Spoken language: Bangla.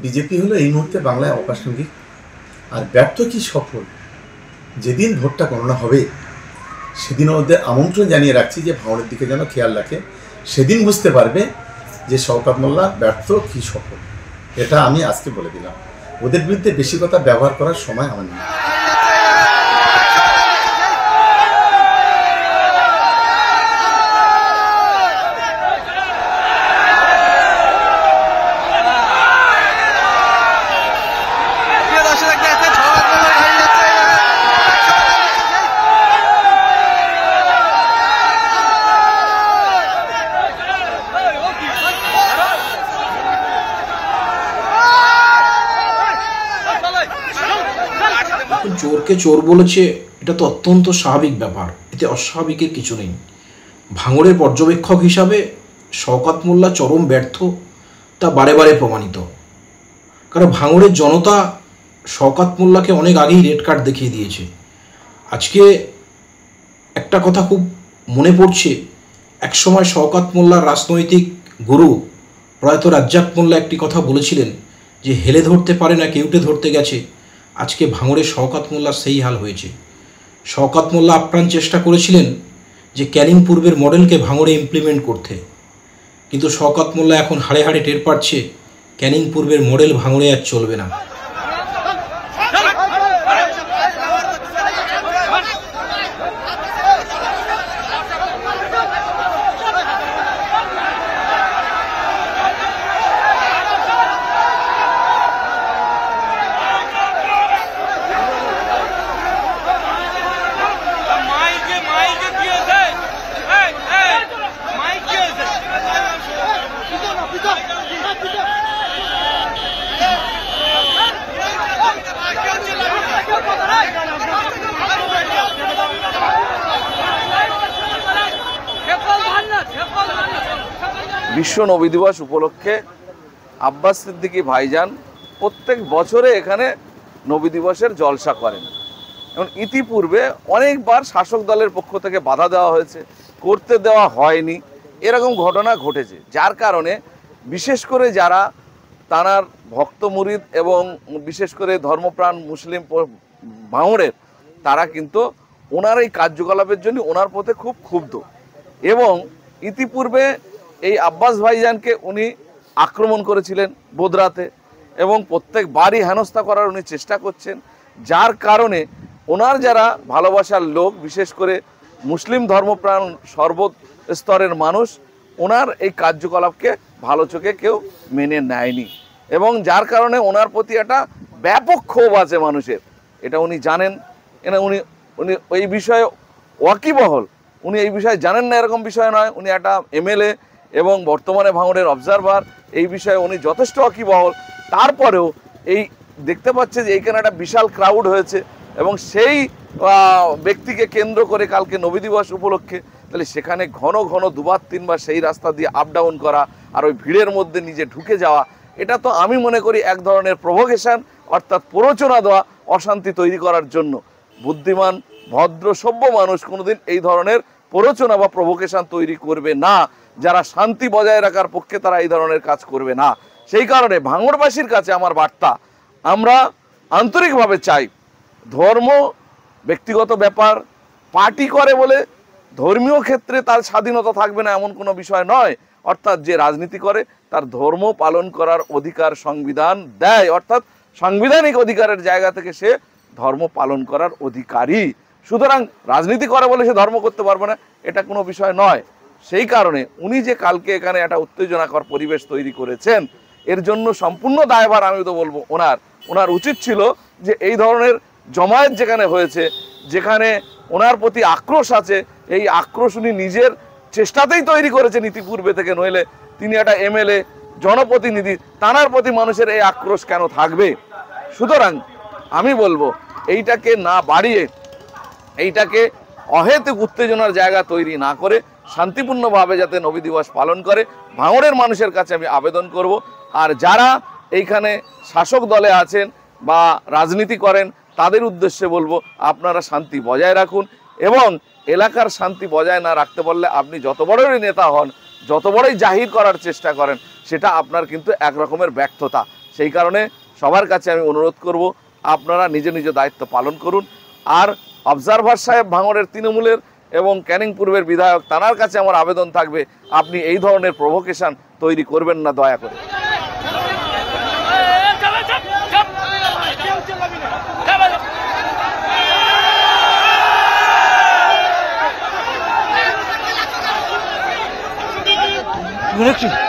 বিজেপি হলো এই মুহূর্তে বাংলায় অপ্রাসঙ্গিক আর ব্যর্থ কি সফল। যেদিন ভোটটা গণনা হবে সেদিন ওদের আমন্ত্রণ জানিয়ে রাখছি যে ভাঙড়ের দিকে যেন খেয়াল রাখে। সেদিন বুঝতে পারবে যে শওকত মোল্লা ব্যর্থ কি সফল। এটা আমি আজকে বলে দিলাম। ওদের বিরুদ্ধে বেশি কথা ব্যবহার করার সময় আমার নেই। চোরকে চোর বলেছে, এটা তো অত্যন্ত স্বাভাবিক ব্যাপার, এতে অস্বাভাবিকের কিছু নেই। ভাঙড়ের পর্যবেক্ষক হিসাবে শওকত মোল্লা চরম ব্যর্থ, তা বারে বারে প্রমাণিত। কারণ ভাঙড়ের জনতা শওকত মোল্লাকে অনেক আগেই রেড কার্ড দেখিয়ে দিয়েছে। আজকে একটা কথা খুব মনে পড়ছে, একসময় শওকত মোল্লার রাজনৈতিক গুরু প্রয়াত রাজ্জাক মোল্লা একটি কথা বলেছিলেন যে হেলে ধরতে পারে না কেউটে ধরতে গেছে। আজকে ভাঙড়ে শওকত মোল্লার সেই হাল হয়েছে। শওকত মোল্লা আপ্রাণ চেষ্টা করেছিলেন যে ক্যানিং পূর্বের মডেলকে ভাঙড়ে ইমপ্লিমেন্ট করতে, কিন্তু শওকত মোল্লা এখন হাড়ে হাড়ে টের পাচ্ছে ক্যানিং পূর্বের মডেল ভাঙড়ে আর চলবে না। বিশ্ব নবী দিবস উপলক্ষে আব্বাস সিদ্দিকী ভাইজান প্রত্যেক বছরে এখানে নবী দিবসের জলসা করেন এবং ইতিপূর্বে অনেকবার শাসক দলের পক্ষ থেকে বাধা দেওয়া হয়েছে, করতে দেওয়া হয়নি, এরকম ঘটনা ঘটেছে। যার কারণে বিশেষ করে যারা তাঁর ভক্ত মুরিদ এবং বিশেষ করে ধর্মপ্রাণ মুসলিম ভাঙড়ের তারা কিন্তু ওনার এই কার্যকলাপের জন্য ওনার প্রতি খুব ক্ষুব্ধ এবং ইতিপূর্বে এই আব্বাস ভাইজানকে উনি আক্রমণ করেছিলেন বোদরাতে এবং প্রত্যেকবারই হেনস্থা করার উনি চেষ্টা করছেন। যার কারণে ওনার যারা ভালোবাসার লোক বিশেষ করে মুসলিম ধর্মপ্রাণ সর্বস্তরের মানুষ ওনার এই কার্যকলাপকে ভালো চোখে কেউ মেনে নেয়নি এবং যার কারণে ওনার প্রতি একটা ব্যাপক ক্ষোভ আছে মানুষের। এটা উনি জানেন, উনি উনি এই বিষয়ে ওয়াকিবহল, উনি এই বিষয়ে জানেন না এরকম বিষয় নয়। উনি একটা এমএলএ এবং বর্তমানে ভাঙড়ের অবজারভার, এই বিষয়ে উনি যথেষ্ট ওয়াকিবহল। তারপরেও এই দেখতে পাচ্ছে যে এইখানে একটা বিশাল ক্রাউড হয়েছে এবং সেই ব্যক্তিকে কেন্দ্র করে কালকে নবী দিবস উপলক্ষে তাহলে সেখানে ঘন ঘন দুবার তিনবার সেই রাস্তা দিয়ে আপ ডাউন করা আর ওই ভিড়ের মধ্যে নিজে ঢুকে যাওয়া, এটা তো আমি মনে করি এক ধরনের প্রভোকেশন, অর্থাৎ প্ররোচনা দেওয়া অশান্তি তৈরি করার জন্য। বুদ্ধিমান ভদ্র সভ্য মানুষ কোনোদিন এই ধরনের প্ররোচনা বা প্রভোকেশন তৈরি করবে না। যারা শান্তি বজায় রাখার পক্ষে তারা এই ধরনের কাজ করবে না। সেই কারণে ভাঙড়বাসীর কাছে আমার বার্তা, আমরা আন্তরিকভাবে চাই, ধর্ম ব্যক্তিগত ব্যাপার, পার্টি করে বলে ধর্মীয় ক্ষেত্রে তার স্বাধীনতা থাকবে না এমন কোনো বিষয় নয়। অর্থাৎ যে রাজনীতি করে তার ধর্ম পালন করার অধিকার সংবিধান দেয়, অর্থাৎ সাংবিধানিক অধিকারের জায়গা থেকে সে ধর্ম পালন করার অধিকারী। সুতরাং রাজনীতি করে বলে সে ধর্ম করতে পারবে না, এটা কোনো বিষয় নয়। সেই কারণে উনি যে কালকে এখানে একটা উত্তেজনাকর পরিবেশ তৈরি করেছেন, এর জন্য সম্পূর্ণ দায়ভার আমি তো বলবো ওনার উচিত ছিল যে এই ধরনের জমায়েত যেখানে হয়েছে, যেখানে ওনার প্রতি আক্রোশ আছে, এই আক্রোশ উনি নিজের চেষ্টাতেই তৈরি করেছেন ইতিপূর্বে থেকে, নইলে তিনি একটা এমএলএ জনপ্রতিনিধি, তাঁর প্রতি মানুষের এই আক্রোশ কেন থাকবে? সুতরাং আমি বলবো এইটাকে না বাড়িয়ে, এইটাকে অহেতুক উত্তেজনার জায়গা তৈরি না করে শান্তিপূর্ণভাবে যাতে নবী দিবস পালন করে, ভাঙড়ের মানুষের কাছে আমি আবেদন করব। আর যারা এইখানে শাসক দলে আছেন বা রাজনীতি করেন তাদের উদ্দেশ্যে বলবো, আপনারা শান্তি বজায় রাখুন, এবং এলাকার শান্তি বজায় না রাখতে পারলে আপনি যত বড়ই নেতা হন, যত বড়ই জাহির করার চেষ্টা করেন, সেটা আপনার কিন্তু এক রকমের ব্যর্থতা। সেই কারণে সবার কাছে আমি অনুরোধ করব, আপনারা নিজ নিজ দায়িত্ব পালন করুন। আর অবজারভার সাহেব ভাঙড়ের তৃণমূলের এবং ক্যানিং পূর্বের বিধায়ক, তার কাছে আমার আবেদন থাকবে, আপনি এই ধরনের প্রভোকেশন তৈরি করবেন না দয়া করে। Direction.